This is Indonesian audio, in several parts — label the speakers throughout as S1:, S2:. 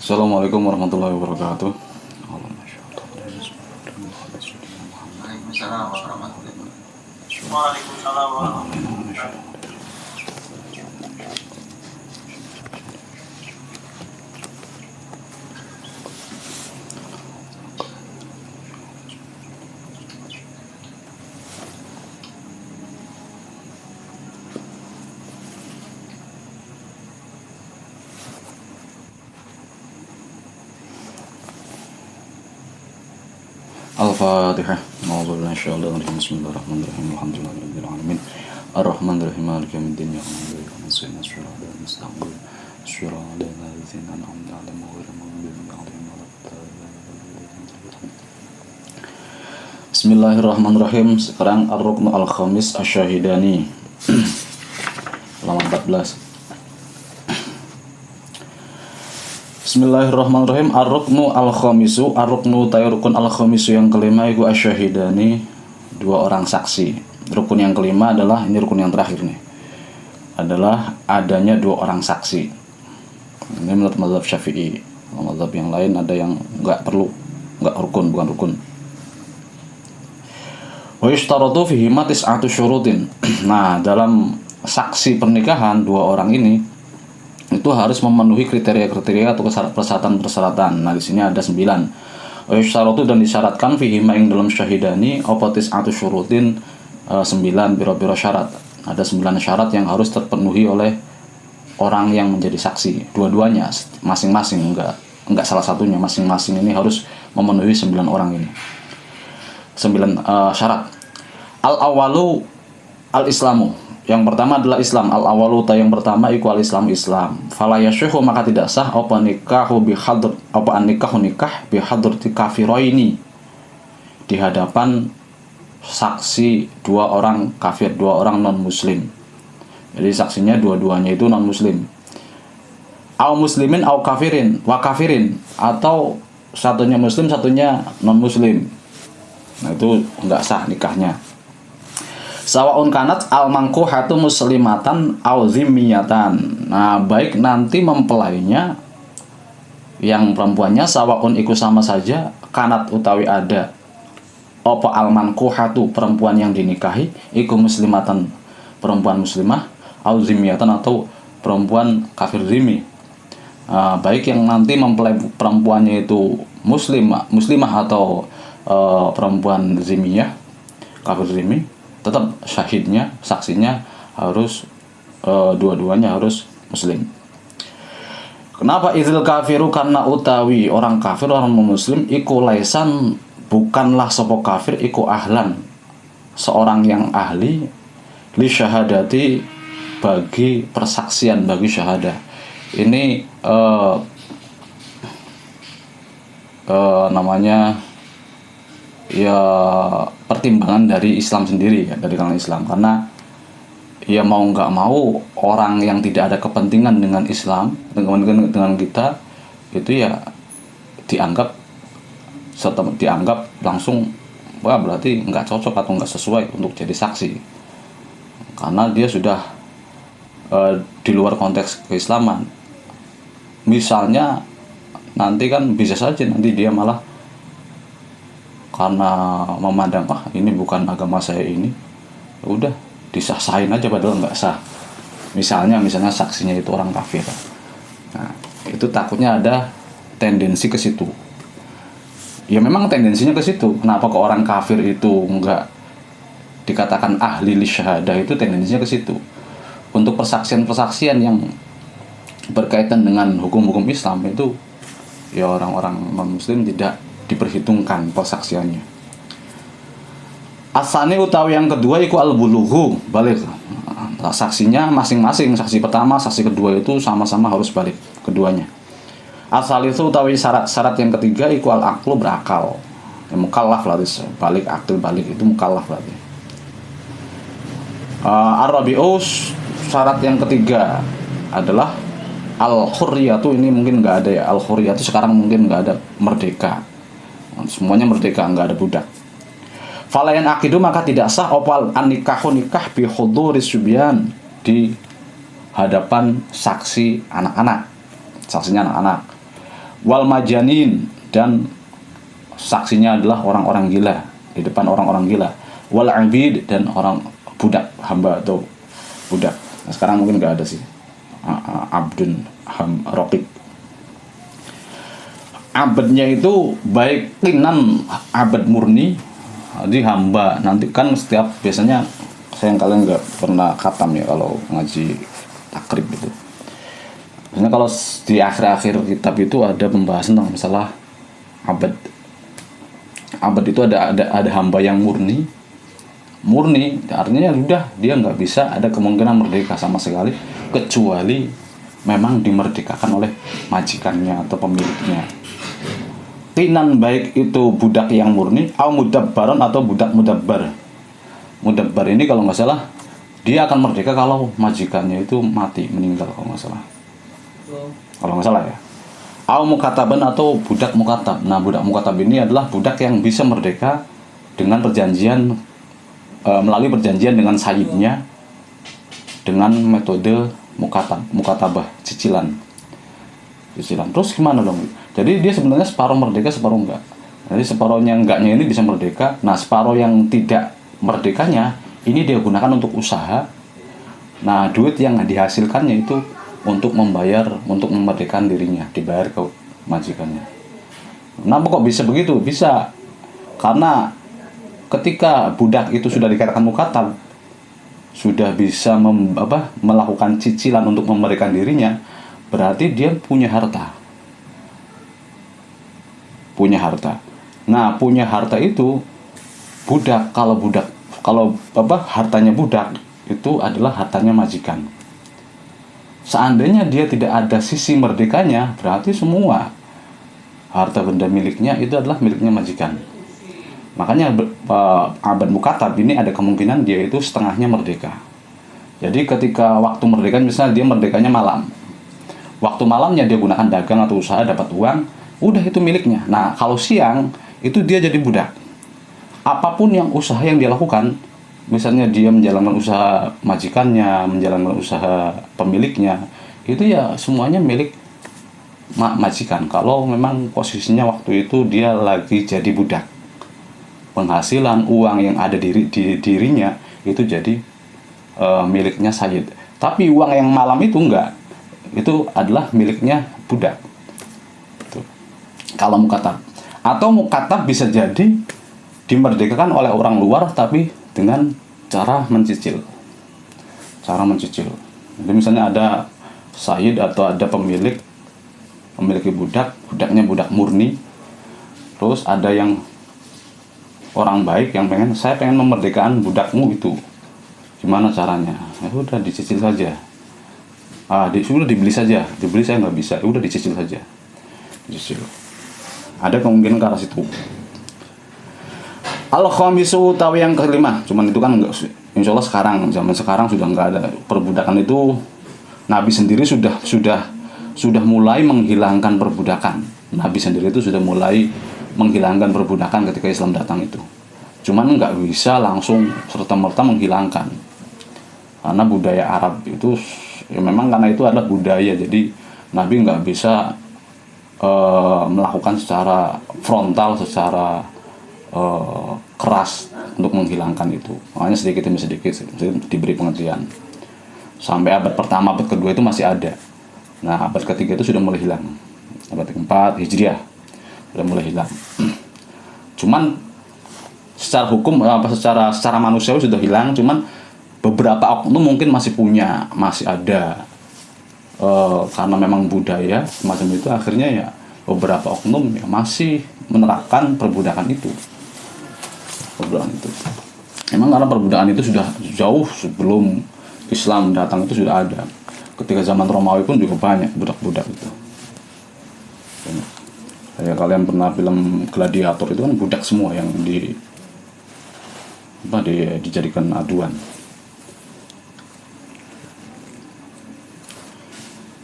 S1: Assalamualaikum warahmatullahi wabarakatuh.
S2: Waalaikumsalam warahmatullahi wabarakatuh. Waalaikumsalam warahmatullahi wabarakatuh.
S1: Al-Fatihah. Bismillahirrahmanirrahim. Alhamdulillahirabbil alamin. Ar-Rahmanirrahim. Maliki yaumiddin. Ya Rabbi, nasta'inu shira'al mustaqim. Shira'al ladzina an'amta 'alaihim ghairil maghdubi 'alaihim waladdallin. Bismillahirrahmanirrahim. Sekarang Ar-Ruknu Al-Khamis Asy-Syahidani. Halaman 14. Bismillahirrahmanirrahim. Ar-Ruknu Al-Khamisu. Ar-Ruknu Rukun Al-Khamisu yang kelima itu Asy-Syahidani, dua orang saksi. Rukun yang kelima adalah, ini rukun yang terakhir nih, adalah adanya dua orang saksi. Ini menurut mazhab Syafi'i. Mazhab yang lain ada yang enggak perlu, enggak rukun, bukan rukun. Wa yushtaratu fihi ma tis'atu syurutin. Nah, dalam saksi pernikahan dua orang ini itu harus memenuhi kriteria-kriteria atau persyaratan-persyaratan. Nah, di sini ada 9. Yusyaratu dan disyaratkan fihi ma ing dalam syahidani opotis atau syurutin 9 biro-biro syarat. Ada 9 syarat yang harus terpenuhi oleh orang yang menjadi saksi. Dua-duanya masing-masing, enggak salah satunya, masing-masing ini harus memenuhi 9 orang ini. 9 syarat. Al-awalu al-islamu. Yang pertama adalah Islam. Al-awalu yang pertama iku al-Islam Islam. Fala yasyuhu maka tidak sah apa nikahu bihadr apa an-nikahu nikah bihadrati kafiroini, di hadapan saksi dua orang kafir, dua orang non muslim. Jadi saksinya dua-duanya itu non muslim. Au muslimin au kafirin wa kafirin, atau satunya muslim satunya non muslim. Nah, itu enggak sah nikahnya. Sawaun kanat al-mangkuhatu muslimatan au zimmiyatan. Nah, baik nanti mempelainya yang perempuannya sawaun iku sama saja, kanat utawi ada apa al-mankuhatu perempuan yang dinikahi iku muslimatan perempuan muslimah au zimmiyatan atau perempuan kafir zimmi. Baik yang nanti mempelai perempuannya itu muslimah atau perempuan zimmiyah, kafir zimmi, tetap syahidnya, saksinya harus dua-duanya harus muslim. Kenapa izil kafiru? Karena utawi orang kafir, orang muslim iku laisan, bukanlah sapa kafir iku ahlan, seorang yang ahli li syahadati, bagi persaksian, bagi syahadah. Ini namanya ya pertimbangan dari Islam sendiri, ya, dari kalangan Islam, karena ya mau nggak mau orang yang tidak ada kepentingan dengan Islam, dengan kita itu ya dianggap langsung, wah berarti nggak cocok atau nggak sesuai untuk jadi saksi, karena dia sudah di luar konteks keislaman. Misalnya nanti kan bisa saja nanti dia malah karena memandang ini bukan agama saya ini, udah disah-sahin aja padahal nggak sah. Misalnya saksinya itu orang kafir. Nah, itu takutnya ada tendensi ke situ. Ya memang tendensinya ke situ. Kenapa ke orang kafir itu nggak dikatakan ahli li syahadah, itu tendensinya ke situ. Untuk persaksian-persaksian yang berkaitan dengan hukum-hukum Islam itu ya orang-orang non-muslim tidak diperhitungkan persaksiannya. Asani utawi yang kedua iku al-bulughu, balik. Saksinya masing-masing, saksi pertama, saksi kedua itu sama-sama harus balik keduanya. Asal itu utawi syarat yang ketiga iku al-aqlu, berakal. Ya, mukallaf berarti, balik akil balik itu mukallaf berarti. Ar-rabi'u, syarat yang ketiga adalah al-hurriyatu. Ini mungkin nggak ada ya, al-hurriyatu sekarang mungkin nggak ada, merdeka. Semuanya merdeka, nggak ada budak. Falayan akidu maka tidak sah opal an-nikahu nikah bi hudhuris subyan, di hadapan saksi anak-anak, saksinya anak-anak. wal majanin, dan saksinya adalah orang-orang gila, di depan orang-orang gila, wal abid, dan orang budak, hamba atau budak. Nah, sekarang mungkin nggak ada sih abdun rokib. Abadnya itu baik kinan, abad murni, jadi hamba. Nanti kan setiap, biasanya saya yang kalian nggak pernah khatam ya kalau ngaji takrib gitu. Biasanya kalau di akhir-akhir kitab itu ada pembahasan tentang masalah abad. Abad itu ada hamba yang murni artinya sudah dia nggak bisa ada kemungkinan merdeka sama sekali, kecuali memang dimerdekakan oleh majikannya atau pemiliknya. Kinan baik itu budak yang murni, au mudabbaron atau budak mudabbar. Mudabbar ini kalau nggak salah dia akan merdeka kalau majikannya itu mati, meninggal kalau nggak salah. Kalau nggak salah ya. Au mukataban atau budak mukatab. Nah, budak mukatab ini adalah budak yang bisa merdeka dengan perjanjian, melalui perjanjian dengan sayyidnya dengan metode mukatabah, cicilan. Terus gimana dong? Jadi dia sebenarnya separuh merdeka, separuh enggak. Jadi separuhnya enggaknya ini bisa merdeka. Nah, separuh yang tidak merdekanya ini dia gunakan untuk usaha. Nah, duit yang dihasilkannya itu untuk memerdekakan dirinya, dibayar ke majikannya. Kenapa kok bisa begitu? Bisa karena ketika budak itu sudah dikatakan mukatab, sudah bisa melakukan cicilan untuk memerdekakan dirinya, berarti dia punya harta. Nah, punya harta itu budak, kalau hartanya budak itu adalah hartanya majikan. Seandainya dia tidak ada sisi merdekanya, berarti semua harta benda miliknya itu adalah miliknya majikan. Makanya abad mukatab ini ada kemungkinan dia itu setengahnya merdeka. Jadi ketika waktu merdeka, misalnya dia merdekanya malam, waktu malamnya dia gunakan dagang atau usaha dapat uang, udah itu miliknya. Nah, kalau siang itu dia jadi budak. Apapun yang usaha yang dia lakukan, misalnya dia menjalankan usaha majikannya, menjalankan usaha pemiliknya, itu ya semuanya milik majikan. Kalau memang posisinya waktu itu dia lagi jadi budak, penghasilan uang yang ada di dirinya itu jadi miliknya sayyid. Tapi uang yang malam itu enggak, itu adalah miliknya budak. Itu kalau mukatab. Atau mukatab bisa jadi dimerdekakan oleh orang luar tapi dengan cara mencicil. Jadi misalnya ada sayyid atau ada memiliki budaknya budak murni. Terus ada yang orang baik yang saya pengen memerdekakan budakmu itu. Gimana caranya? Ya udah dicicil saja. Sudah dibeli saja. Dibeli saya nggak bisa. Udah dicicil saja. Dicicil. Ada kemungkinan ke arah situ. Al-khamisu tawi yang kelima. Cuman itu kan enggak, insya Allah zaman sekarang sudah enggak ada perbudakan itu. Nabi sendiri sudah mulai menghilangkan perbudakan. Nabi sendiri itu sudah mulai menghilangkan perbudakan ketika Islam datang itu. Cuman enggak bisa langsung serta-merta menghilangkan. Karena budaya Arab itu ya memang karena itu adalah budaya. Jadi Nabi enggak bisa melakukan secara frontal, secara keras untuk menghilangkan itu. Makanya sedikit demi sedikit diberi pengertian. Sampai abad pertama, abad kedua itu masih ada. Nah, abad ketiga itu sudah mulai hilang. Abad keempat Hijriah sudah mulai hilang. Cuman secara hukum secara manusiawi sudah hilang. Cuman beberapa oknum mungkin masih ada. Karena memang budaya semacam itu, akhirnya ya beberapa oknum ya masih menerapkan perbudakan itu. Emang karena perbudakan itu sudah jauh sebelum Islam datang itu sudah ada. Ketika zaman Romawi pun juga banyak budak-budak itu. Kayak kalian pernah film Gladiator itu kan budak semua yang dijadikan aduan.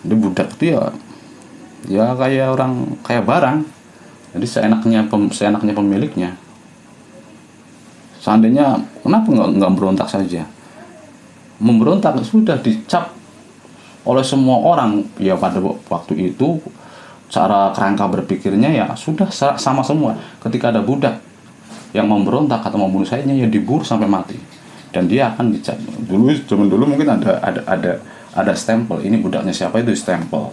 S1: Jadi budak itu ya kayak barang. Jadi seenaknya pemiliknya. Seandainya kenapa nggak berontak saja? Memberontak sudah dicap oleh semua orang ya pada waktu itu cara kerangka berpikirnya ya sudah sama semua. Ketika ada budak yang memberontak atau membunuh sayapnya, ya dibunuh sampai mati, dan dia akan dicat. Zaman dulu mungkin ada stempel, ini budaknya siapa, itu stempel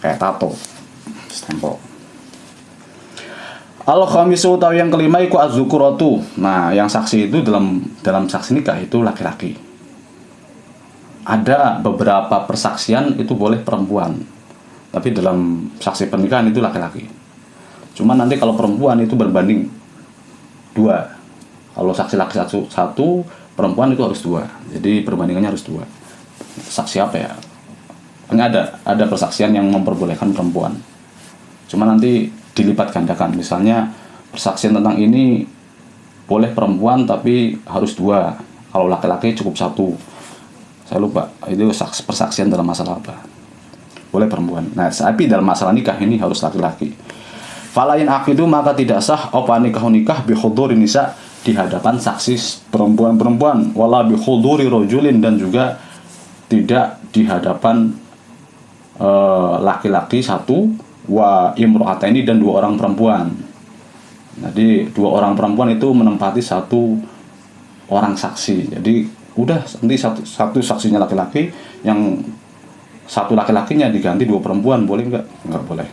S1: kayak tato, stempel. Al-khamisu utawi yang kelima iku az-zukuratu. Nah, yang saksi itu dalam saksi nikah itu laki-laki. Ada beberapa persaksian itu boleh perempuan, tapi dalam saksi pernikahan itu laki-laki. Cuma nanti kalau perempuan itu berbanding 2. Kalau saksi laki satu, perempuan itu harus 2. Jadi perbandingannya harus 2. Saksi apa ya? Hanya ada persaksian yang memperbolehkan perempuan. Cuma nanti dilipat gandakan. Misalnya persaksian tentang ini boleh perempuan tapi harus 2. Kalau laki-laki cukup 1. Saya lupa itu persaksian dalam masalah apa. Boleh perempuan. Nah, tapi dalam masalah nikah ini harus laki-laki. Falain akidu maka tidak sah apa nikah bi huduri nisa, di hadapan saksi perempuan-perempuan, wala bi huduri rajulin, dan juga tidak di hadapan laki-laki 1, wa imro'ataini, dan 2 orang perempuan. Jadi 2 orang perempuan itu menempati 1 orang saksi. Jadi udah nanti satu saksinya laki-laki, yang 1 laki-lakinya diganti 2 perempuan, boleh enggak? Enggak boleh.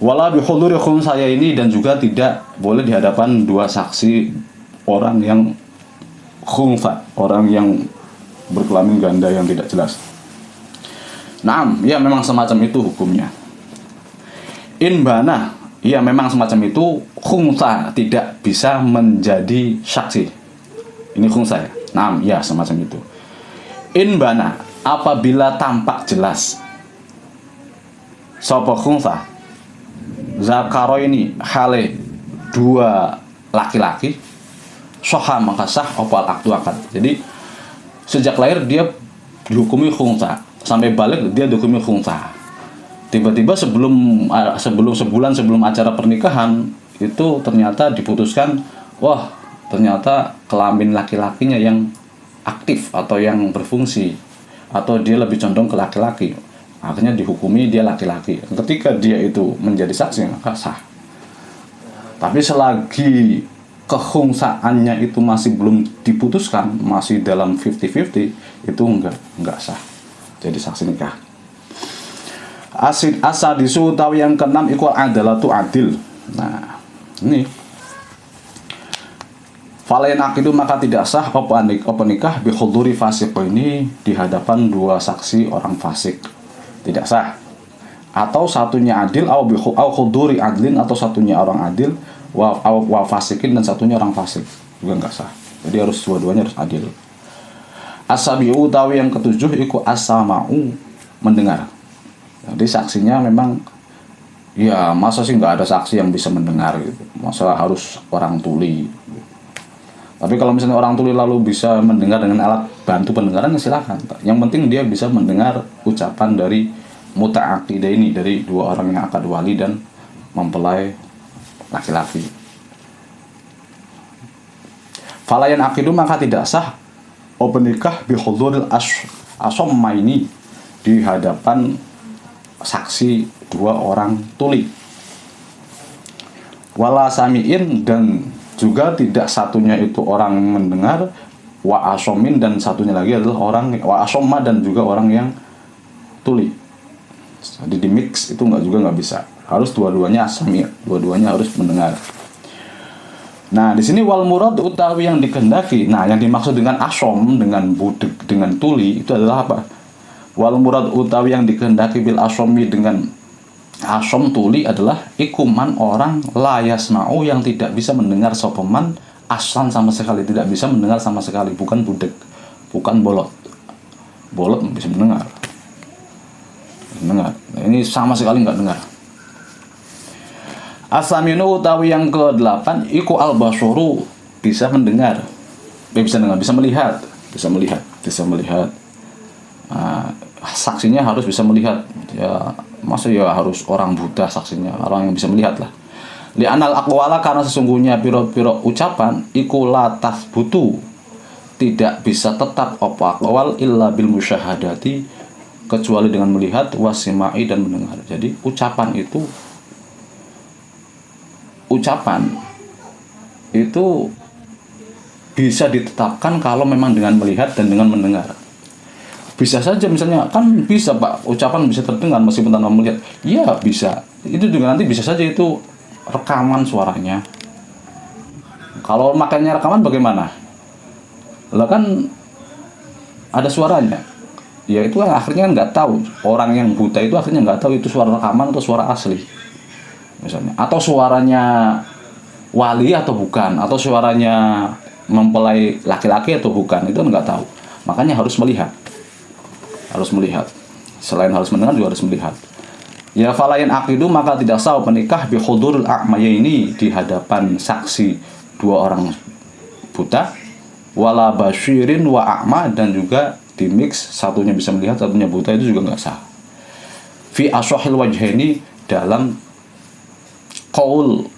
S1: Wala bihuduri saya ini, dan juga tidak boleh di hadapan 2 saksi orang yang khunsa, orang yang berkelamin ganda yang tidak jelas. Naam, ya memang semacam itu hukumnya. Inbana, ya memang semacam itu, khunsa tidak bisa menjadi saksi. Ini khunsa ya. Naam, ya semacam itu. Inbana, apabila tampak jelas sapa khunsa zakaro ini hale 2 laki-laki, soha maka sah opal aktu akad. Jadi sejak lahir dia dihukumi khunsa, sampai balik dia dihukumi khunsa. Tiba-tiba sebelum sebulan sebelum acara pernikahan itu ternyata diputuskan, wah ternyata kelamin laki-lakinya yang aktif atau yang berfungsi, atau dia lebih condong ke laki-laki. Akhirnya dihukumi dia laki-laki. Ketika dia itu menjadi saksi maka sah. Tapi selagi kehungsaannya itu masih belum diputuskan, masih dalam 50-50, itu enggak sah jadi saksi nikah. Asadisu tahu yang keenam iku adalatu adil. Nah, ini falain akidu maka tidak sah apa nikah bihuduri fasik, ini di hadapan 2 saksi orang fasik. Tidak sah. Atau satunya adil au khuduri adlin, atau satunya orang adil wa fasikin, dan satunya orang fasik, juga enggak sah. Jadi harus dua-duanya harus adil. Asabiu tawi yang ketujuh iku asama'u, mendengar. Jadi saksinya memang ya masa sih nggak ada saksi yang bisa mendengar gitu. Masa harus orang tuli. Tapi kalau misalnya orang tuli lalu bisa mendengar dengan alat bantu pendengaran, ya silakan. Yang penting dia bisa mendengar ucapan dari muta'aqidah ini, dari 2 orang yang akad wali dan mempelai laki-laki. Falayan aqidu maka tidak sah nikah bi huduril asomma, ini di hadapan saksi 2 orang tuli. Wala sami'in, dan juga tidak satunya itu orang mendengar, wa asomin, dan satunya lagi adalah orang wa asomma, dan juga orang yang tuli. Jadi di mix itu nggak bisa. Harus dua-duanya asami, dua-duanya harus mendengar. Nah, di sini wal murad utawi yang dikehendaki. Nah, yang dimaksud dengan asom, dengan budek, dengan tuli itu adalah apa? Wal murad utawi yang dikehendaki bil asomi, dengan asom tuli adalah ikuman orang la yasma'u, yang tidak bisa mendengar sopeman aslan sama sekali, tidak bisa mendengar sama sekali, bukan budek, bukan bolot. Bolot bisa mendengar. Nah, ini sama sekali nggak dengar. Asaminu utawi yang ke-8 iku al-basuru, bisa mendengar. Bisa melihat. Saksinya harus bisa melihat. Ya, masa ya harus orang buta saksinya, orang yang bisa melihat lah. Li'anal aqwala, karena sesungguhnya piro-piro ucapan iku la tathbutu, tidak bisa tetap apa aqwal illa bil musyahadati, kecuali dengan melihat, wasimai dan mendengar. Jadi ucapan itu bisa ditetapkan kalau memang dengan melihat dan dengan mendengar. Bisa saja misalnya, kan bisa Pak, ucapan bisa terdengar meskipun tanpa melihat. Iya bisa. Itu juga nanti bisa saja itu rekaman suaranya. Kalau makanya rekaman bagaimana? Lah kan ada suaranya. Ya itu kan akhirnya nggak tahu. Orang yang buta itu akhirnya nggak tahu itu suara rekaman atau suara asli. Misalnya, atau suaranya wali atau bukan, atau suaranya mempelai laki-laki atau bukan, itu nggak tahu. Makanya harus melihat. Selain harus mendengar juga harus melihat. Ya falayan aqidu, maka tidak sah menikah bi hudurul a'maya ini, di hadapan saksi dua orang buta, wala basyirin wa a'ma, dan juga di mix satunya bisa melihat satunya buta, itu juga nggak sah. Fi ashahil wajhaini, dalam qaul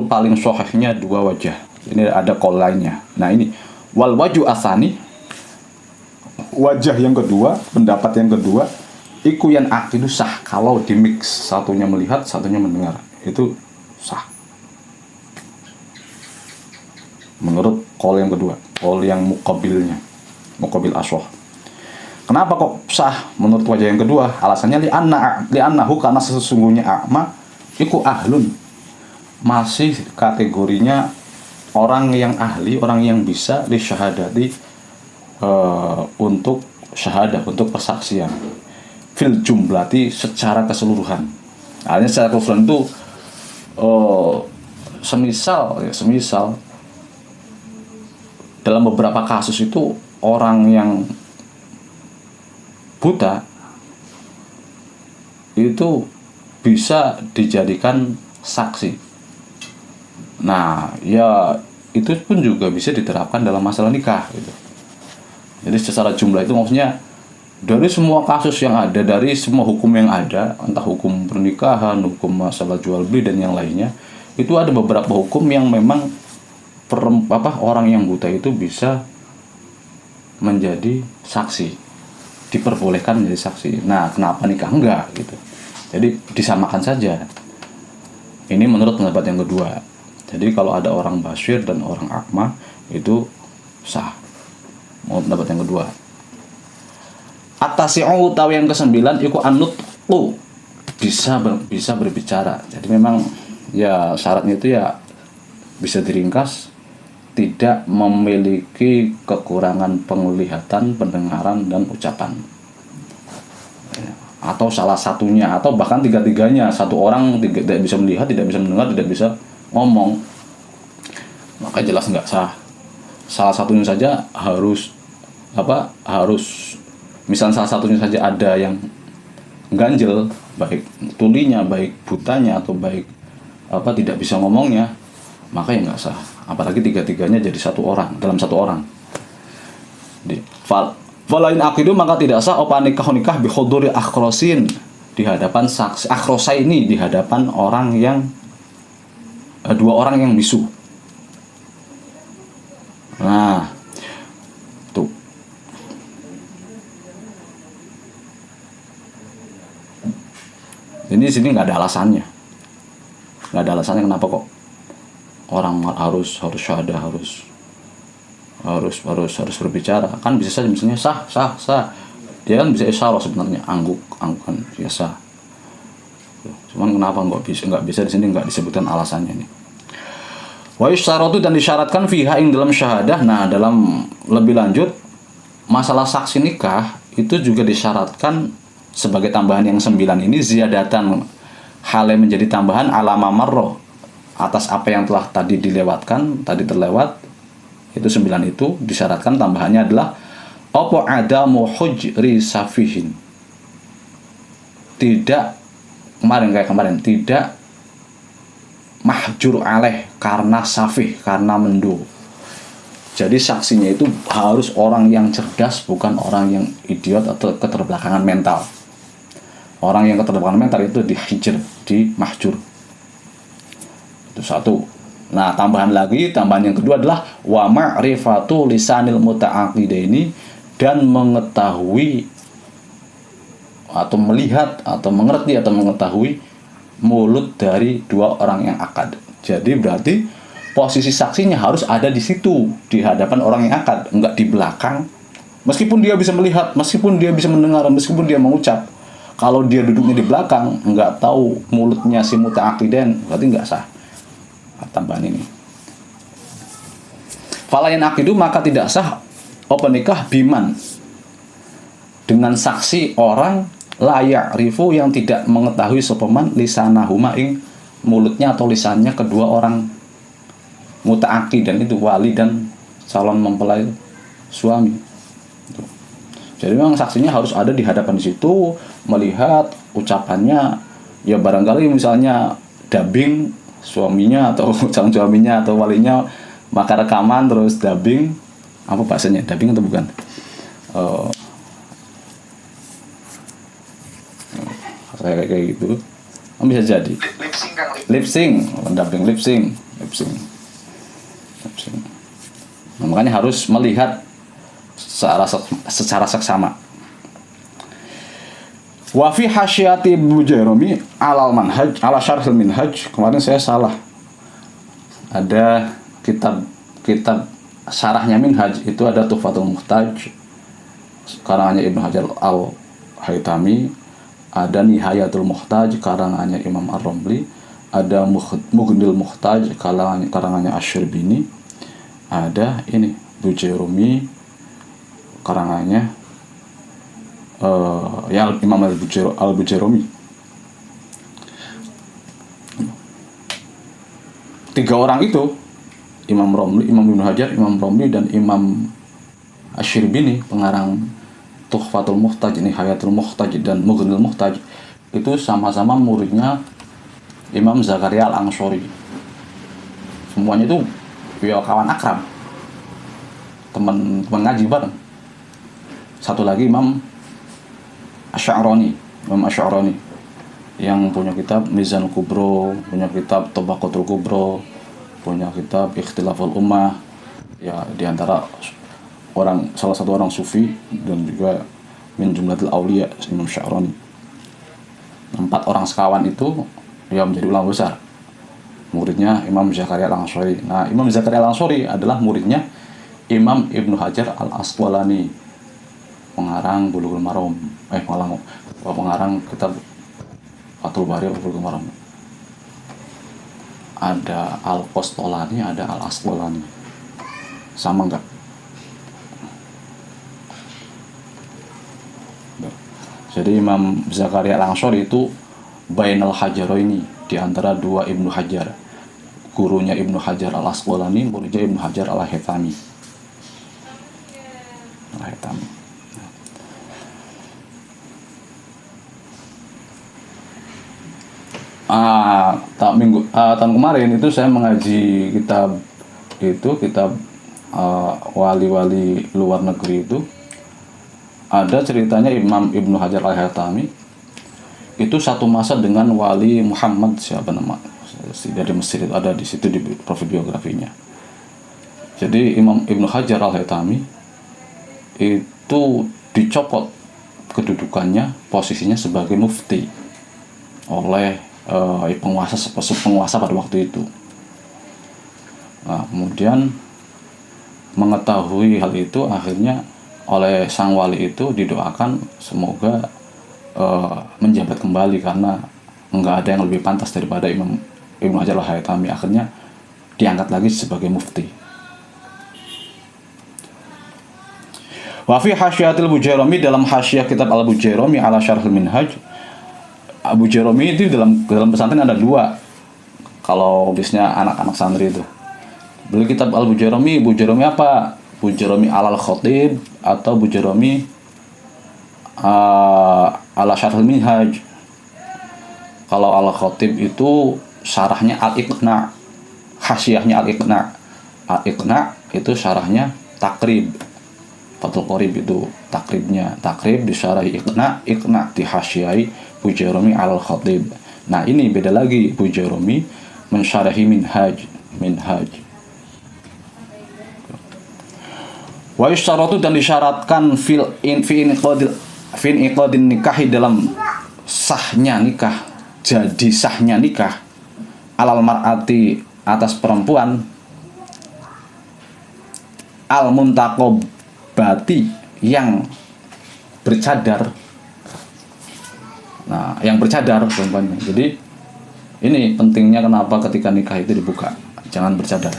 S1: paling sahihnya dua wajah. Ini ada qaul lainnya. Nah ini wal waju asani, wajah yang kedua, pendapat yang kedua, iku yang akidu sah kalau di mix satunya melihat satunya mendengar, itu sah menurut qaul yang kedua, qaul yang muqabil asyah. Kenapa kok sah menurut wajah yang kedua? Alasannya li'annahu, karena sesungguhnya a'ma iku ahlun, masih kategorinya orang yang ahli, orang yang bisa li syahadati, untuk syahadah, untuk persaksian, fil jumlati, secara keseluruhan. Artinya secara keseluruhan itu semisal dalam beberapa kasus itu orang yang buta itu bisa dijadikan saksi. Nah, ya itu pun juga bisa diterapkan dalam masalah nikah gitu. Jadi secara jumlah itu maksudnya dari semua kasus yang ada, dari semua hukum yang ada, entah hukum pernikahan, hukum masalah jual beli dan yang lainnya, itu ada beberapa hukum yang memang orang yang buta itu bisa menjadi saksi, diperbolehkan menjadi saksi. Nah, kenapa nikah enggak gitu? Jadi disamakan saja. Ini menurut pendapat yang kedua. Jadi kalau ada orang basyir dan orang akma itu sah. Mau pendapat yang kedua. At-tasi'u, utawi yang kesembilan, iku an-nutqu, bisa berbicara. Jadi memang ya syaratnya itu ya bisa diringkas, tidak memiliki kekurangan penglihatan, pendengaran dan ucapan. Atau salah satunya, atau bahkan tiga-tiganya. Satu orang tidak bisa melihat, tidak bisa mendengar, tidak bisa ngomong, maka jelas nggak sah. Salah satunya saja harus misalnya salah satunya saja ada yang ganjel, baik tulinya, baik butanya, atau baik tidak bisa ngomongnya, maka ya nggak sah. Apalagi tiga-tiganya jadi dalam satu orang. Falain akidu, maka tidak sah opa nikah bi huduri akhrosin, di hadapan saksi akhrosa ini, di hadapan orang yang dua orang yang bisu. Nah, tuh. Ini sini nggak ada alasannya. Nggak ada alasannya kenapa kok orang harus syahadah, harus berbicara. Kan bisa saja misalnya sah. Dia kan bisa isyarah sebenarnya, anggukan biasa. Cuman kenapa nggak bisa di sini nggak disebutkan alasannya nih. Wa isyaratu, dan disyaratkan fiha ing dalam syahadah. Nah, dalam lebih lanjut masalah saksi nikah itu juga disyaratkan sebagai tambahan yang 9 ini, ziyadatan, hal yang menjadi tambahan alama marro, atas apa yang telah tadi terlewat. Itu 9 itu disyaratkan tambahannya adalah opo adamu hujri safihin. Tidak mahjur alaih, karena safih, karena mendo. Jadi saksinya itu harus orang yang cerdas, bukan orang yang idiot atau keterbelakangan mental. Orang yang keterbelakangan mental itu di mahjur. Itu satu. Nah, tambahan yang kedua adalah wa ma'rifatu lisanil muta'aqidaini, dan mengetahui atau melihat atau mengerti atau mengetahui mulut dari dua orang yang akad. Jadi berarti posisi saksinya harus ada di situ, di hadapan orang yang akad, enggak di belakang. Meskipun dia bisa melihat, meskipun dia bisa mendengar, meskipun dia mengucap, kalau dia duduknya di belakang, enggak tahu mulutnya si muta'aqidan, berarti enggak sah. Tambahan ini. Falayan akidu, maka tidak sah nikah biman, dengan saksi orang layak rifu yang tidak mengetahui sopeman lisanahuma ing mulutnya atau lisannya kedua orang muta'aqidan itu, wali dan calon mempelai suami. Jadi memang saksinya harus ada di hadapan di situ, melihat ucapannya. Ya barangkali misalnya dubbing suaminya atau calon suaminya atau walinya, maka rekaman terus dubbing, apa bahasanya, dubbing atau bukan? Kayak gitu, bisa jadi. Lip sync, dubbing lip sync. Nah, makanya harus melihat secara seksama. Wa fi hasyati Bujairumi alal manhaj ala syarhil minhaj. Kemarin saya salah. Ada kitab syarahnya minhaj itu ada Tuhfatul Muhtaj karangannya Ibnu Hajar al-Haytami, ada Nihayatul Muhtaj karangannya Imam Ar-Ramli, ada Mughnil Muhtaj karangannya Asy-Syarbini, ada ini Bujairumi karangannya ya Imam Al-Bujairumi. Tiga orang itu, Imam Ramli, Imam Ibnu Hajar, Imam Ramli dan Imam Asy-Syarbini, pengarang Tuhfatul Muhtaj, Nihayatul Muhtaj dan Mughnil Muhtaj, itu sama-sama muridnya Imam Zakaria Al-Ansori. Semuanya itu ya kawan akrab, teman ngaji bareng. Satu lagi Imam Asy'arani yang punya kitab Mizanul Kubro, punya kitab Tabaqatul Kubro, punya kitab Ikhtilaful Ummah. Ya diantara salah satu orang sufi dan juga min jumlatil auliya, Imam Asy'arani. 4 orang sekawan itu ya menjadi ulama besar. Muridnya Imam Zakaria Al-Ansori. Nah, Imam Zakaria Al-Ansori adalah muridnya Imam Ibnu Hajar Al-Asqalani, pengarang Bulughul Maram, pengarang kitab Fathul Bari Bulughul Maram. Ada Al-Qastolani, ada Al-Asqalani. Sama enggak? Jadi Imam Zakaria Al-Ansori itu Bainal Hajaraini, di antara dua Ibnu Hajar. Gurunya Ibnu Hajar Al-Asqalani, muridnya Ibnu Hajar Al-Haytami. Tahun kemarin itu saya mengaji kitab wali-wali luar negeri itu. Ada ceritanya Imam Ibnu Hajar Al-Haytami itu satu masa dengan wali Muhammad, siapa nama dari Mesir, itu ada di situ di profil biografinya. Jadi Imam Ibnu Hajar Al-Haytami itu dicopot kedudukannya, posisinya sebagai mufti oleh penguasa pada waktu itu. Nah, kemudian mengetahui hal itu, akhirnya oleh sang wali itu didoakan semoga menjabat kembali, karena enggak ada yang lebih pantas daripada Imam Ibnu Hajar Al-Haytami. Akhirnya diangkat lagi sebagai mufti. Wa fi hasyiatil Bujairumi, dalam hasyiah kitab Al-Bujairumi ala Syarhil Minhaj. Bujairumi itu dalam pesantren ada 2. Kalau biasanya anak-anak santri itu beli kitab Al-Bujairumi, Bujairumi apa? Bujairumi Al-Khatib atau Bujairumi ala Syarhil Minhaj. Kalau Al-Khatib itu syarahnya Al-Iqna, hasyiahnya Al-Iqna. Al-Iqna itu syarahnya Takrib. Fathul Qorib itu takribnya. Takrib disyarahi Iqna, Iqna dihasyiai Bujairumi Al-Khatib. Nah, ini beda lagi, Bujairumi mensyarahi Minhaj. Wa yusyaratu, dan disyaratkan fi inqadil fin iqadin nikahi dalam sahnya nikah, jadi sahnya nikah, alal mar'ati atas perempuan, al muntaqobati yang bercadar. Nah, yang bercadar perempuannya. Jadi ini pentingnya kenapa ketika nikah itu dibuka, jangan bercadar.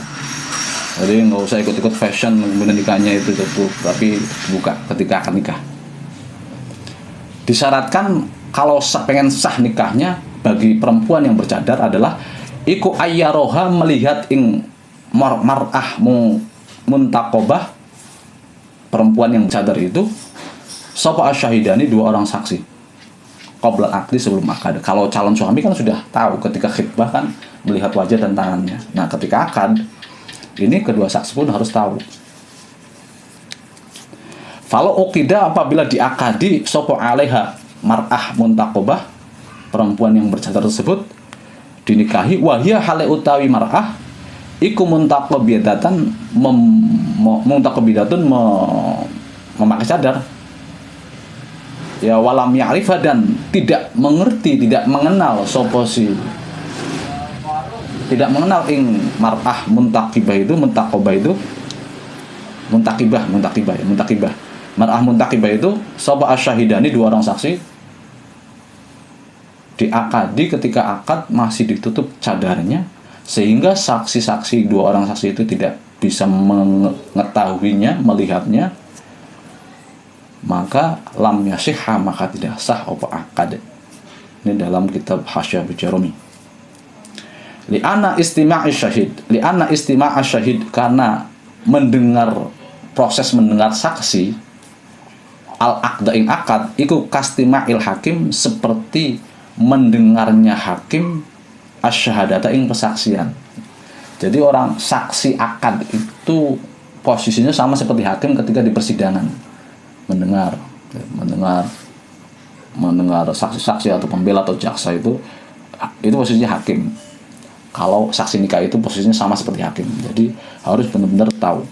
S1: Jadi nggak usah ikut-ikut fashion kemudian nikahnya itu tutup, tapi buka ketika akan nikah. Disyaratkan kalau pengen sah nikahnya bagi perempuan yang bercadar adalah iku ayyaroha, melihat ing mar'ah muntaqobah, perempuan yang bercadar itu, sapa asyahidani, dua orang saksi, qabla akdi, sebelum akad. Kalau calon suami kan sudah tahu ketika khitbah kan melihat wajah dan tangannya. Nah ketika akad ini kedua saksi pun harus tahu. Falau ukida, apabila diakadi sopo alaiha mar'ah muntaqobah, perempuan yang bercadar tersebut dinikahi, wahia hale utawi mar'ah iku muntaqobidatan memakai cadar, ya walam ya'rifah, dan tidak mengerti, tidak mengenal sopo si, tidak mengenal ing mar'ah muntaqibah itu, muntaqobah itu, muntakibah mar'ah muntakibah itu, sopo asyahidani, dua orang saksi, diakadi ketika akad masih ditutup cadarnya, sehingga saksi-saksi, dua orang saksi itu tidak bisa mengetahuinya, melihatnya, maka lam yasihha, maka tidak sah apa akad. Ini dalam kitab Hasyah Bijarumi. Li'anna istima'i syahid, karena mendengar, proses mendengar saksi, al-aqda ing akad iku kastima'il hakim, seperti mendengarnya hakim asyhadata ing persaksian. Jadi orang saksi akad itu posisinya sama seperti hakim ketika di persidangan, mendengar saksi-saksi atau pembela atau jaksa, itu posisinya hakim. Kalau saksi nikah itu posisinya sama seperti hakim. Jadi harus benar-benar tahu.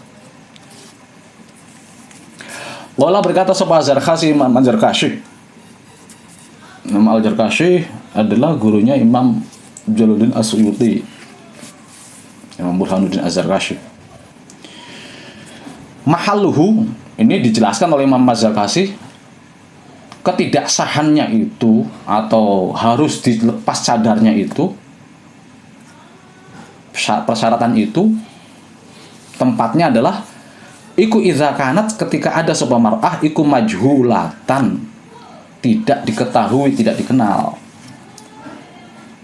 S1: Wala berkata sapa Zarkashi, Imam Zarkashi. Imam Al-Zarkashi adalah gurunya Imam Jalaluddin As-Suyuti, Imam Burhanuddin Az-Zarkashi. Mahalluhu, ini dijelaskan oleh Imam Az-Zarkashi, ketidaksahannya itu atau harus dilepas cadarnya itu, persyaratan itu tempatnya adalah iku idza kanat, ketika ada sebuah mar'ah iku majhulatan, tidak diketahui, tidak dikenal.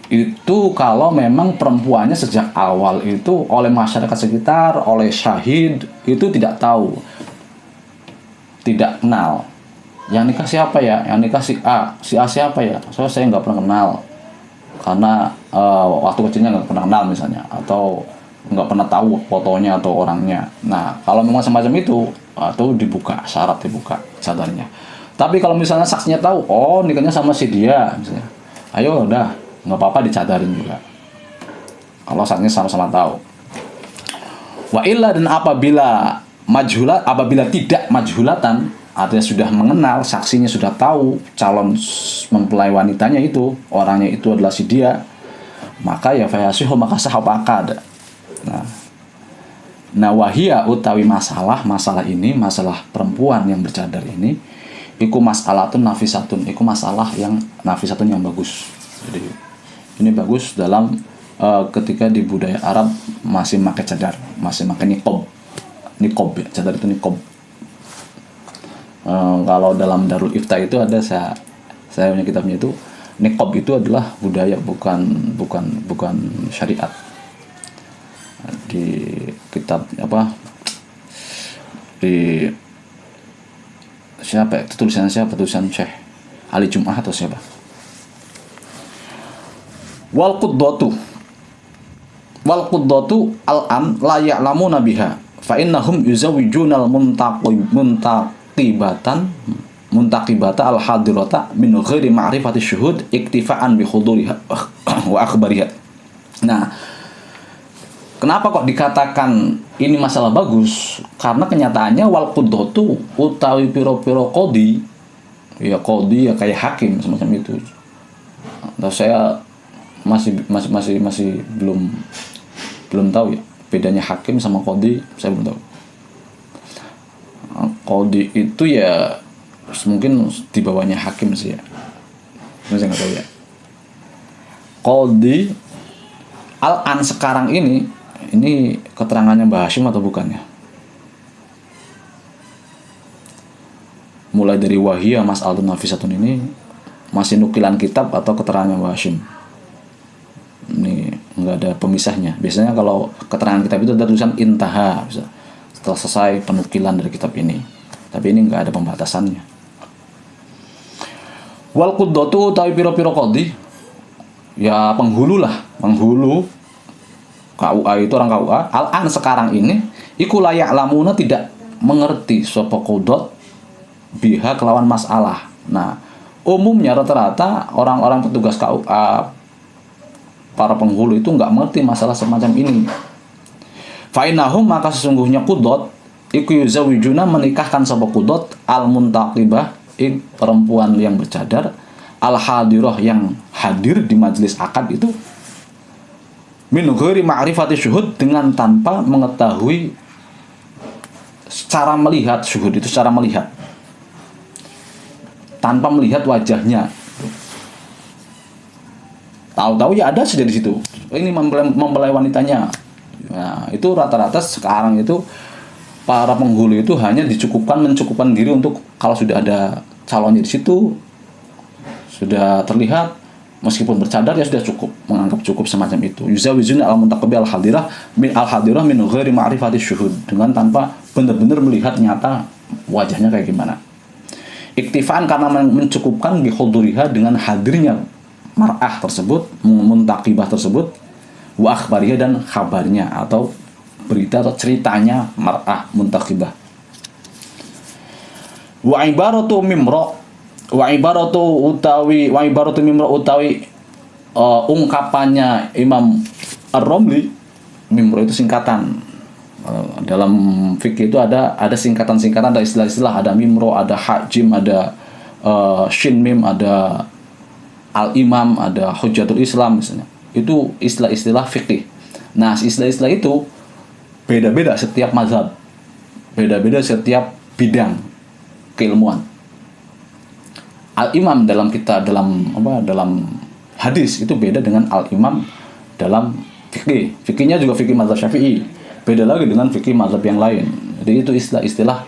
S1: Itu kalau memang perempuannya sejak awal itu oleh masyarakat sekitar, oleh syahid itu tidak tahu, tidak kenal. Yang nikah siapa ya? Yang nikah si A siapa ya? Saya nggak pernah kenal, karena waktu kecilnya nggak pernah kenal misalnya, atau nggak pernah tahu fotonya atau orangnya. Nah kalau memang semacam itu, atau dibuka, syarat dibuka cadarnya. Tapi kalau misalnya saksinya tahu, oh nikahnya sama si dia misalnya, ayo udah nggak apa-apa dicadarin juga, kalau saksinya sama-sama tahu. Wa illa, dan apabila tidak majhulatan, artinya sudah mengenal, saksinya sudah tahu calon mempelai wanitanya itu, orangnya itu adalah si dia, maka ya fayasihu, maka sah akad. Nah wahia utawi masalah ini, masalah perempuan yang bercadar ini, iku mas'alatun nafisatun, iku masalah yang nafisatun, yang bagus. Jadi ini bagus dalam ketika di budaya Arab masih pakai cadar, masih pakai niqab ya, cadar itu niqab. Kalau dalam Darul Ifta itu ada, saya punya kitabnya itu, niqab itu adalah budaya, bukan syariat. Di kitab di siapa itu, tulisan Syekh Ali Jum'ah atau siapa. Wal quddatu al-an la ya'lamuna biha fa innahum yuzawijunal muntaqibata al-hadirata min ghairi ma'rifati syuhud iktifa'an bi huduriha wa akhbariha. Nah, kenapa kok dikatakan ini masalah bagus? Karena kenyataannya wal quddatu utawi piro-piro qadi, ya qadhi ya kayak hakim semacam itu. Atau saya masih belum tahu ya bedanya hakim sama qadhi, saya belum tahu. Qadhi itu ya mungkin di bawahnya hakim sih ya, saya nggak tahu ya. Qadhi al-an sekarang ini keterangannya Mbah Hashim atau bukan ya? Mulai dari wahiyah mas'alatun nafisatun ini masih nukilan kitab atau keterangannya Mbah Hashim. Ini nggak ada pemisahnya. Biasanya kalau keterangan kitab itu ada tulisan intaha, setelah selesai penukilan dari kitab ini. Tapi ini nggak ada pembatasannya. Wal quddatu utawi pira-pira qadhi, ya penghulu KUA itu orang KUA. Al-an sekarang ini iku layak lamuna tidak mengerti sapa qudot biha kelawan masalah. Nah, umumnya rata-rata orang-orang petugas KUA, para penghulu itu nggak mengerti masalah semacam ini. Fa'inahum maka sesungguhnya qudot iku yuzawijuna menikahkan sapa qudot al-muntaqibah ing perempuan yang bercadar al-hadirah yang hadir di majelis akad itu min ghairi ma'rifati syuhud dengan tanpa mengetahui secara melihat. Syuhud itu secara melihat, tanpa melihat wajahnya. Tahu-tahu ya ada saja di situ. Ini mempelai wanitanya. Nah, itu rata-rata sekarang itu para penghulu itu hanya mencukupkan diri untuk kalau sudah ada calonnya di situ, sudah terlihat meskipun bercadar ya sudah cukup, menganggap cukup semacam itu. Yuzawijuna al-muntaqabi al-hadirah min ghairi ma'rifati syuhud, dengan tanpa benar-benar melihat nyata wajahnya kayak gimana. Iktifaan karena mencukupkan bihuduriha dengan hadirnya mar'ah tersebut, muntaqibah tersebut, wa akhbariha dan kabarnya atau berita atau ceritanya mar'ah muntaqibah. Wa ibaratu mimra utawi ungkapannya Imam Ar-Romli. Mimra itu singkatan. Dalam fikih itu ada singkatan-singkatan, ada istilah-istilah, ada mimro, ada hajim, ada shin mim, ada al-imam, ada hujjatul Islam misalnya. Itu istilah-istilah fikih. Nah, istilah-istilah itu beda-beda setiap mazhab, beda-beda setiap bidang keilmuan. Al-imam dalam hadis itu beda dengan al-imam dalam fikih. Fikihnya juga fikih mazhab Syafi'i, beda lagi dengan fikih mazhab yang lain. Jadi itu istilah-istilah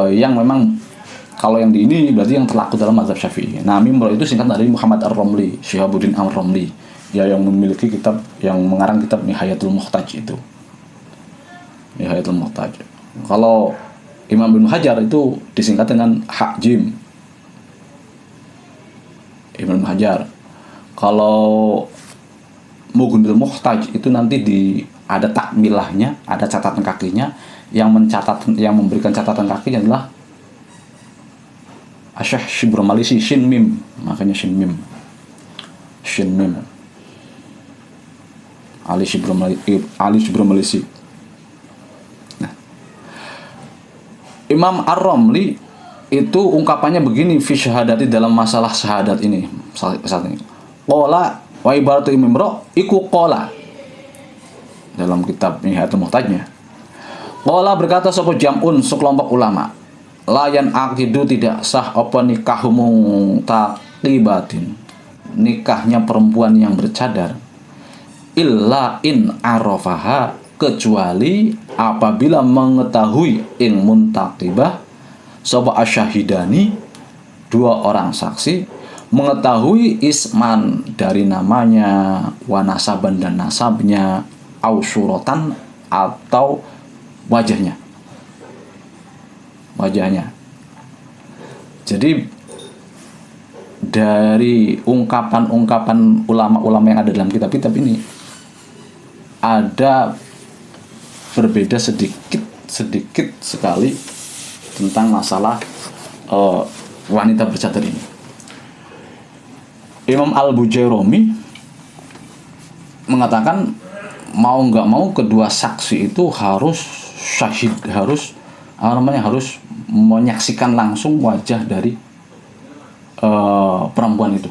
S1: yang memang kalau yang di ini berarti yang terlaku dalam mazhab Syafi'i. Nah, mimro itu singkat dari Muhammad Ar-Romli, Syihabuddin Ar-Romli, ya, yang memiliki kitab, yang mengarang kitab Nihayatul Muhtaj itu. Nihayatul Muhtaj. Kalau Imam Ibnu Hajar itu disingkat dengan Hajim. Ibnu Hajar. Kalau Mughnil Muhtaj itu nanti ada takmilahnya, ada catatan kakinya, yang memberikan catatan kakinya adalah Syekh Shibromalisi, Shin Mim, makanya Shin Mim. Ali Shibromalisi. Nah, Imam Ar-Romli itu ungkapannya begini fi syahadati, dalam masalah syahadat ini saat ini. Qala wa ibaratu imro iku qala, dalam kitab Nihayatul Muhtajnya. Qala berkata sapa jam'un sekelompok ulama, layan akidu tidak sah apa nikahumu taqibatin, nikahnya perempuan yang bercadar, illa in arafaha, kecuali apabila mengetahui in muntaqibah sapa asyahidani, dua orang saksi, mengetahui isman dari namanya, wa nasaban dan nasabnya, au suratan atau wajahnya. Jadi dari ungkapan-ungkapan ulama-ulama yang ada dalam kitab-kitab ini ada berbeda sedikit sekali tentang masalah wanita bercadar ini. Imam Al-Bujairumi mengatakan mau nggak mau kedua saksi itu harus syahid, harus menyaksikan langsung wajah dari perempuan itu.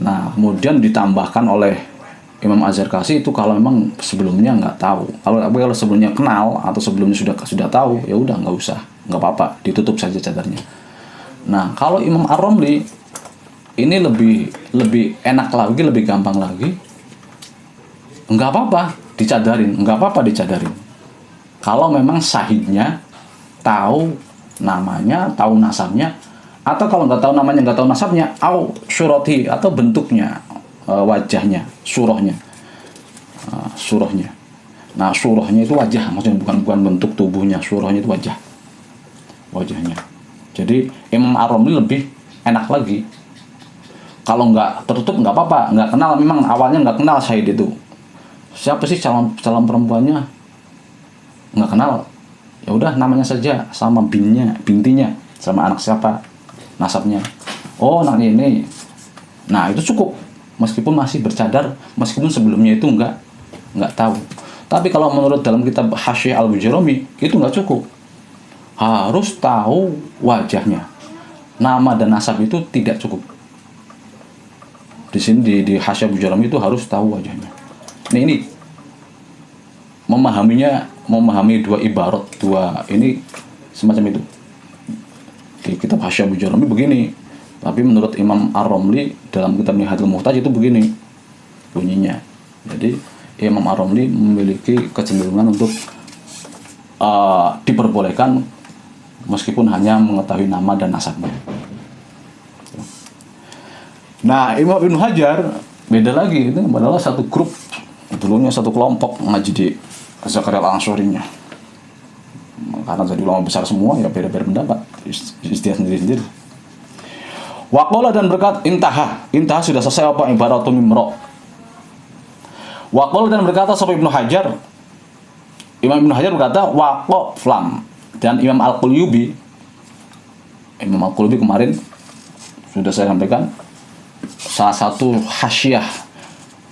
S1: Nah, kemudian ditambahkan oleh Imam Az-Zarkashi itu kalau memang sebelumnya nggak tahu. Kalau sebelumnya kenal atau sebelumnya sudah tahu, ya udah nggak usah, nggak apa-apa, ditutup saja cadarnya. Nah, kalau Imam Ar-Ramli ini lebih enak lagi, lebih gampang lagi. Nggak apa-apa dicadarin, nggak apa-apa dicadarin. Kalau memang sahihnya tahu namanya, tahu nasabnya, atau kalau nggak tahu namanya, nggak tahu nasabnya, au surati atau bentuknya, wajahnya, surahnya. Nah, surahnya itu wajah, maksudnya bukan bentuk tubuhnya, surahnya itu wajahnya. Jadi Imam Ar-Ramli lebih enak lagi. Kalau nggak tertutup nggak apa-apa, nggak kenal, memang awalnya nggak kenal Syahid itu. Siapa sih calon perempuannya? Nggak kenal. Ya udah namanya saja sama bintinya, sama anak siapa, nasabnya. Oh, anaknya ini. Nah, itu cukup. Meskipun masih bercadar, meskipun sebelumnya itu nggak tahu. Tapi kalau menurut dalam kitab Hasyiah Al-Bujurumi, itu nggak cukup. Harus tahu wajahnya. Nama dan nasab itu tidak cukup. Di sini di Hasyiah Al-Bujurumi itu harus tahu wajahnya. Nah, ini memahami dua ibarat, dua ini semacam itu. Di kitab Hasyiah Al-Bujurumi begini. Tapi menurut Imam Ar-Ramli dalam kitab Nihayat Al-Muhtaj itu begini bunyinya. Jadi Imam Ar-Ramli memiliki kecenderungan untuk diperbolehkan meskipun hanya mengetahui nama dan nasabnya. Nah, Imam Ibnu Hajar beda lagi, itu adalah satu grup, dulunya satu kelompok ngaji di Zakaria Al-Ansurinya. Karena jadi ulama besar semua, ya beda-beda pendapat, istilah sendiri-sendiri. Waqala dan berkata intaha sudah selesai apa ibaratu mimro. Waqala dan berkata sampai Ibnu Hajar, Imam Ibnu Hajar berkata waqo flam, dan Imam Al-Qulubi kemarin sudah saya sampaikan salah satu hasyiah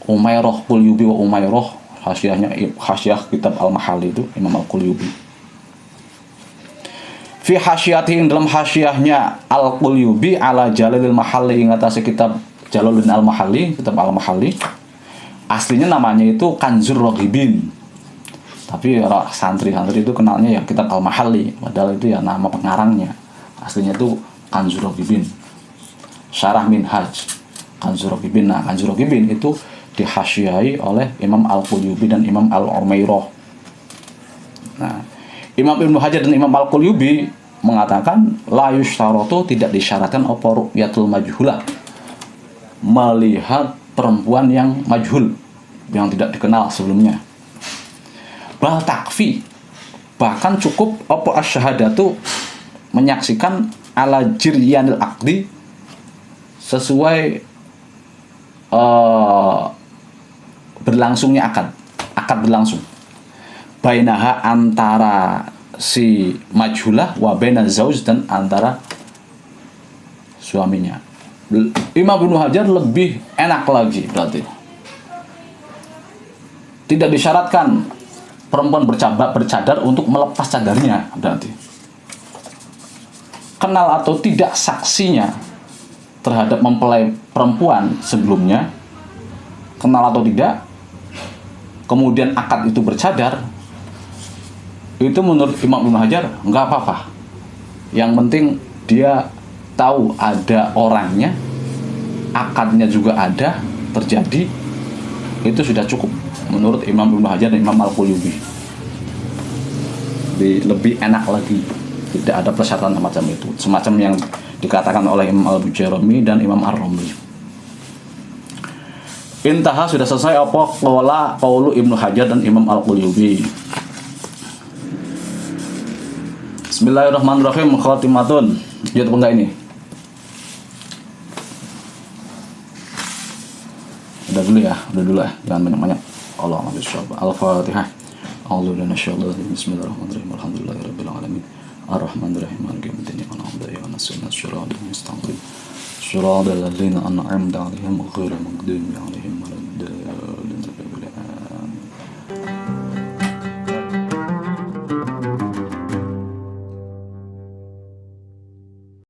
S1: Umairah Qulubi wa Umairah, hasyiah kitab Al-Mahalli itu Imam Al-Qulubi. Fi hasyiyatihi dalam hasyiyahnya Al-Qulubi ala Jalalil Mahalli, ing atase kitab Jalaluddin Al-Mahalli, kitab Al-Mahalli. Aslinya namanya itu Kanzur Raghibin. Tapi santri-santri itu kenalnya ya kitab Al-Mahalli, padahal itu ya nama pengarangnya. Aslinya itu Kanzur Raghibin. Syarah Minhaj Kanzur Raghibin. Nah, Kanzur Raghibin itu dihasyiahi oleh Imam Al-Qulubi dan Imam Al-Umairah. Nah, Imam Ibnu Hajar dan Imam Al-Qulubi mengatakan la yusyaratu, tidak disyaratkan apa ru'yatul majhulah, melihat perempuan yang majhul, yang tidak dikenal sebelumnya. Bal takfi, bahkan cukup apa asyhadatu, menyaksikan ala jiryanil aqdi, sesuai berlangsungnya akad berlangsung. Bainaha, antara si majhulah, wa baina zauj, dan antara suaminya. Imam Ibnu Hajar lebih enak lagi berarti. Tidak disyaratkan perempuan bercadar untuk melepas cadarnya berarti. Kenal atau tidak saksinya terhadap mempelai perempuan sebelumnya, kenal atau tidak, kemudian akad itu bercadar, itu menurut Imam Ibnu Hajar nggak apa-apa. Yang penting dia tahu ada orangnya, akadnya juga ada terjadi, itu sudah cukup menurut Imam Ibnu Hajar dan Imam Al-Qulubi. Lebih enak lagi, tidak ada persyaratan semacam itu, semacam yang dikatakan oleh Imam Al-Bujurumi dan Imam Ar-Ramli. Intaha sudah selesai apa qaulu Ibnu Hajar dan Imam Al-Qulubi. Bismillahirrahmanirrahim. Khatimatun. Ya atau enggak ini? Udah dulu ya. Jangan banyak-banyak. Allahumma sholli Al-Fatihah. A'udzu billahi Bismillahirrahmanirrahim. Alhamdulillahirabbil alamin. Ar-Rahmanir-Rahim. Maliki yaumiddin. Iyyaka na'budu wa iyyaka nasta'in. Shiratal mustaqim. Shiratal ladzina an'amta 'alaihim ghairil maghdubi 'alaihim